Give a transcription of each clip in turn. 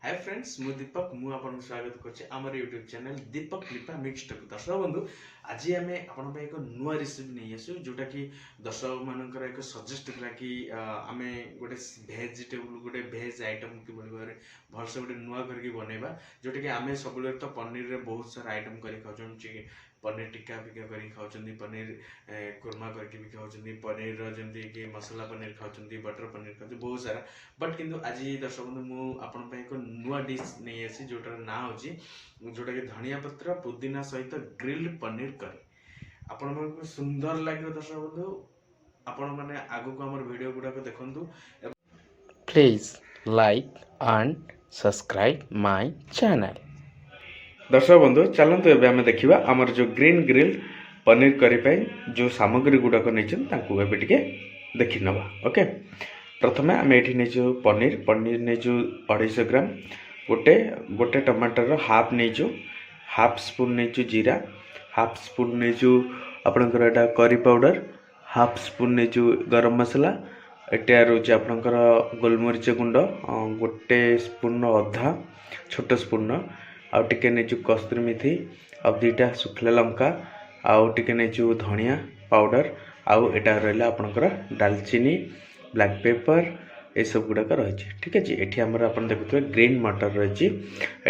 Hi friends मु दीपक मु आपन स्वागत करछि हमर YouTube चैनल दीपक कृपा मिक्स्ड दर्शक बंधु आज आम आपण एक नुआ रेसिपी नहीं आसु जोटा कि दर्शक मानकर एक सजेस्ट करा कि आम गोटे वेजिटेबल गोटे वेज आइटम कि भलसे गोटे नुआ करके बनैबा जोटा कि आम सब तो पनीर रे बहुत सारा आइटम करी खाउछन पनीर टिक्का फिका करी खाउछन पनीर कुरमा करके भी खाउछन पनीर जमती कि मसाला पनीर खाउछन बटर पनीर खाउछन बहुत सारा बट किंतु आज दर्शक बंधु मु आपण एक नुआ डिश नहीं आसी जोटार ना होची जोटा कि धनिया पत्र पुदीना सहित ग्रिल्ड पनीर करी आपण मन सुंदर लगे दर्शक बंधु आपण माने आगु को हमर वीडियो गुडा को देखंतु Please like and subscribe my channel. दर्शक बंधु चलतु एबे आमे देखिबा हमर जो ग्रीन ग्रिल पनीर करी पाई जो सामग्री गुडा को नैछन ताकू एबे टिके देखि नबा ओके। प्रथमे आम ये नहीं पनीर पनीर नहीं 250 ग्राम गोटे गोटे टमाटर हाफ नहीं हाफ स्पून नहीं जीरा हाफ स्पून नहीं आपणकर एटा करी पाउडर हाफ स्पून नहीं गरम मसला एटा रोचे आपणकर गोलमरीच गुंड गोटे स्पून अधा छोट स्पून आउ टिके नहीं कस्तूरी मेथी आ दुईटा सुखला लंका आउ टिके नहीं धनिया पाउडर आउ एटा रहा आपणकर डालचीनी ब्लैक पेपर ये सब गुड़ाक रही ठीक है। ये आमर आप देखुए ग्रीन मटर रही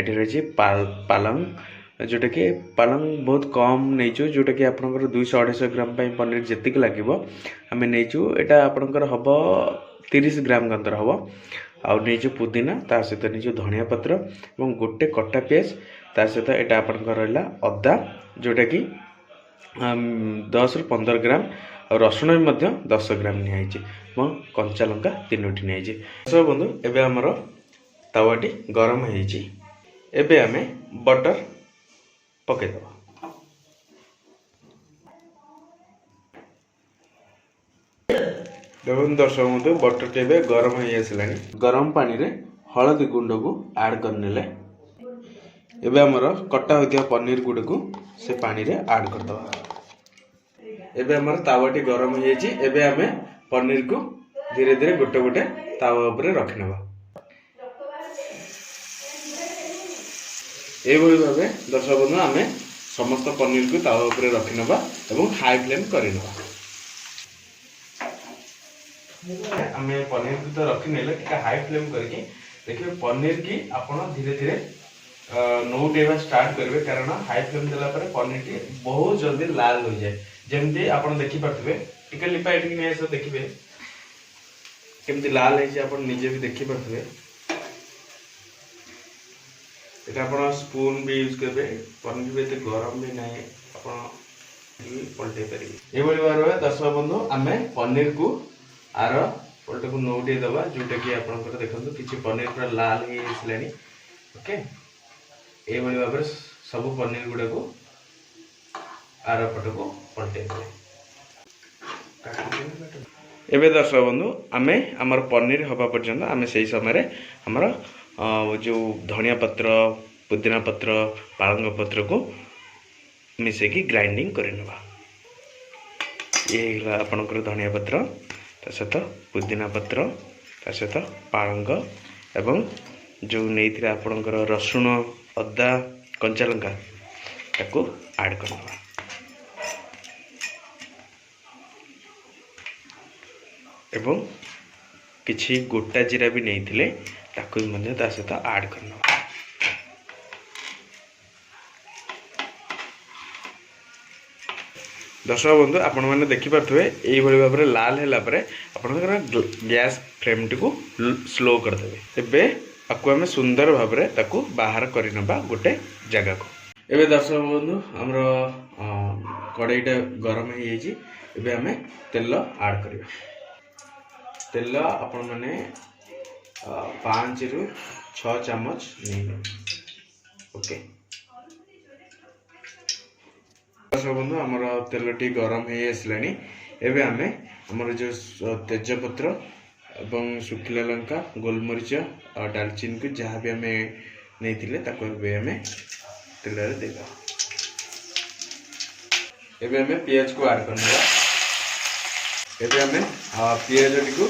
रही पालंग जोटा कि पालंग बहुत कम नहीं जोटा कि आप 200-250 ग्राम पनीर जी लगे आम नहीं यहाँ आपंकर हम 30 ग्राम गंतर हम आउ नहीं पुदीना ता सहित नहीं धनिया पत्र और गोटे कटा पियाज ता सहित यहाँ आपंकर रहा अदा जोटा कि 10-15 ग्राम और रसुण भी 10 ग्राम निहाई और कंचा लंका 3टी नहीं सब बंधु एबे हमर तावाटी गरम होइछि एबे आमे बटर पके दबा देखो दर्शक बंधु बटर के एबे गरम हो आसलानी गरम पानी रे हळदी गुंड को ऐड करनेले एबे हमर कटा होतिया पनीर गुड को से पानी रे ऐड कर दबा एबे हमर तावाटी गरम हो जाइछि एबे आमे पनीर को धीरे धीरे गोटे गोटे तावा ऊपर रखिनबा एभली भाबे दर्शक बंधु आमे समस्त पनीर को तावा ऊपर रखिनबा एवं हाई फ्लेम करिनबा आमे पनीर को तो रखिनेले टिका हाई फ्लेम करके देखिए पनीर की आपण धीरे धीरे नौटेवा स्टार्ट करेंगे कारण हाई फ्लेम देला पर पनीर की बहुत जल्दी लाल हो जाए जमती आप देखी पारे टिके लिपा ये नहीं आस देखिए केमती लाल है आप निजे भी देखी पारे आप स्पून भी यूज करेंगे पनीर भी एत गरम भी ना पलटे पारे ये भाव दर्शक बंधु आम पनीर को आर पलटे को नौटे दबा जोटा कि आप देखो किसी पनीर पूरा लाल हो ओके ये भाव में सब पनीर गुड़ा को आर पट को पलटे एबे दर्शक बंधु आमे आमर पनीर हवा पर्यंत आमे सही समय आमर जो धनिया पत्र पुदीना पत्र पालंग पत्र को मिसेकी ग्राइंडिंग करनबा ये आपनकर धनिया पत्र ता सहित पुदीना पत्र ता सहित पालंग एवं जो नहीं आपनकर रसुण अदा कंचा लंका ताको ऐड करनबा एवं किछि गोटा जीरा भी नहीं थिले ताको भी मध्य ता सहित ऐड करनबा दर्शक बंधु आपण मैंने देखिपे यही भाव में लाल है आप गैस फ्लेम टी को स्लो करदे एबे आपको आम सुंदर भाव में ताकू बाहर करनबा गोटे जगह को एबे दर्शक बंधु हमर कड़ाईटा गरम हो जाइए एबे आम तेल ऐड करिया तेल आपण मैंने 5 ରୁ 6 चामच नहीं ओके दर्शक बंधु आमर तेल टी गरम हो आसलानी एबे आमे हमर जो तेजपत्र एवं सुखिला लंका गोलमरीच और डालचीनी को जहाँ भी आम नहीं ताको आम तेल रे देबा एबे आम पियाज को ऐड करनबा एबे आम पियाज टी को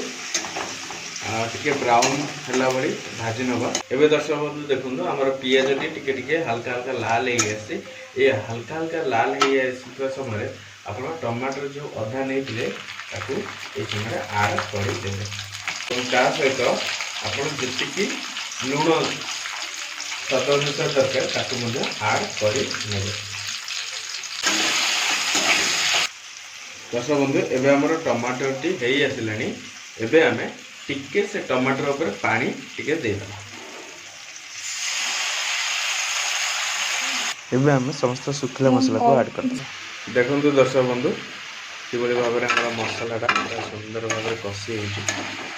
टिके ब्राउन है भाई भाजी नवा। एवं दर्शक बंधु देखो आम पिज टी हल्का हल्का लाल हो आसे ये हल्का हल्का लाल हो समय आप टमाटर जो अधा नहीं ये समय आड करदे ता सहित आप जी लुण स्वाद अनुसार दरकार आड कर दर्शक बंधु एवं आम टमाटर टी हो आसला एवं आम टिके से टमाटर ऊपर पानी टिके देदेबा। एवं आम समस्त सुखिला मसला को ऐड कर देखो दर्शक बंधु कि भाव में आम मसलाटा पूरा सुंदर भाव में कषि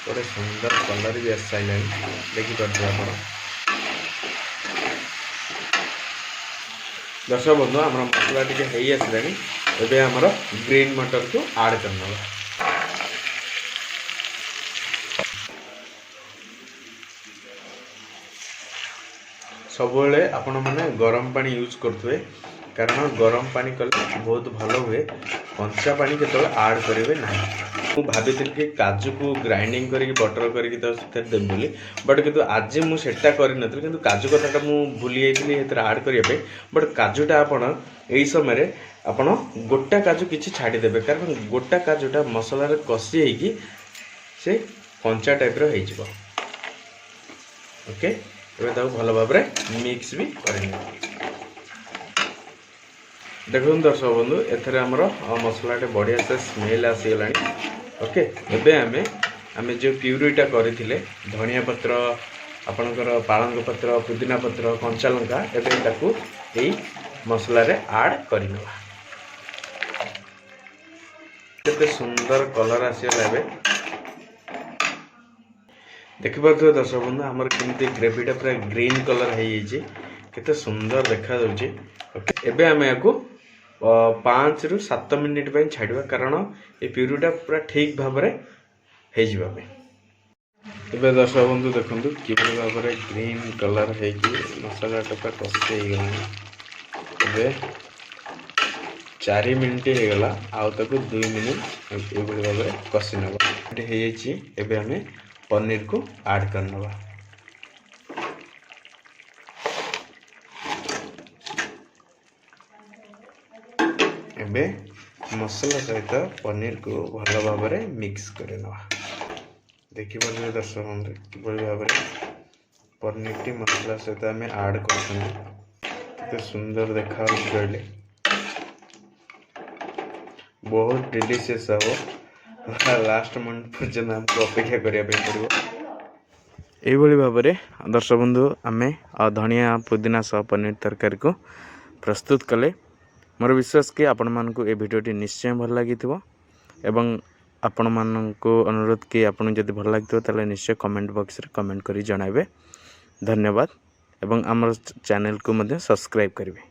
गोटे सुंदर कलर भी आस सारे देखिपे आप दर्शक बंधु आम मसला टी हो आसला एवं आमर ग्रीन मटर को ऐड करना सब आपण मैंने गरम पानी यूज करुवे कारण गरम पानी कले बहुत भल हुए कंचा पानी के ऐड करेंगे ना। मुझे भाभी कि काजू को ग्राइंडिंग करके बटर करके देवी बोली बट किंतु आज मुझे कि काजू कथा मुझे भूली जाइए ऐड करने बट काजूटा आपण यही समय आपण गोटा काजू किसी छाड़देवे कारण गोटा काजूटा मसलार कषि होगी से कंचा टाइप हो ओके एवं भल भाव में मिक्स भी करेंगे। देखो दर्शक बंधु एथरे आमर मसलाटे बढ़िया से स्मेल आसीगला ओके एवं आम जो प्यूरीटा करथिले धनिया पत्र आपणकर पालंग पत्र पुदीना पत्र कंचा लंका एवं ताकू यही मसला रे ऐड करनेबा। केते सुंदर कलर आसीगला एबे देखिपे दर्शक बंधु आमर केमती ग्रेवीटा पूरा ग्रीन कलर होते सुंदर देखा ओके एबे आम या 5 ରୁ 7 मिनिट छाड़ा कारण ये प्यूरीटा पूरा ठीक भाव में एबे दर्शक बंधु देखो कि भाव में ग्रीन कलर हो मसलाटा पूरा कषि होगला 4 मिनिट होगला आउ 2 मिनिट ये भाव में कषि नवा आम पनीर को ऐड करना। एबे मसला सहित पनीर को भल भाव में मिक्स करना। देखिए दर्शक बंधु कि भाव में पनीर टी मसला सहित आम ऐड कर सुंदर देखा कहले बहुत डिलीशियस हम लास्ट मिनट पर्यटन आमको अपेक्षा करने पड़ो यही भाव में दर्शक बंधु आम धनिया पुदीना सह पनीर तरकारी को प्रस्तुत कले मोर विश्वास कि आपण मानक ये भिडियोटी निश्चय भल लगी एवं आपण मानक अनुरोध कि आपन जदि भल लगी ताले निश्चय कमेंट बॉक्स रे कमेंट करी जणाइबे। धन्यवाद एवं आमर चैनल को मध्य सब्सक्राइब करेंगे।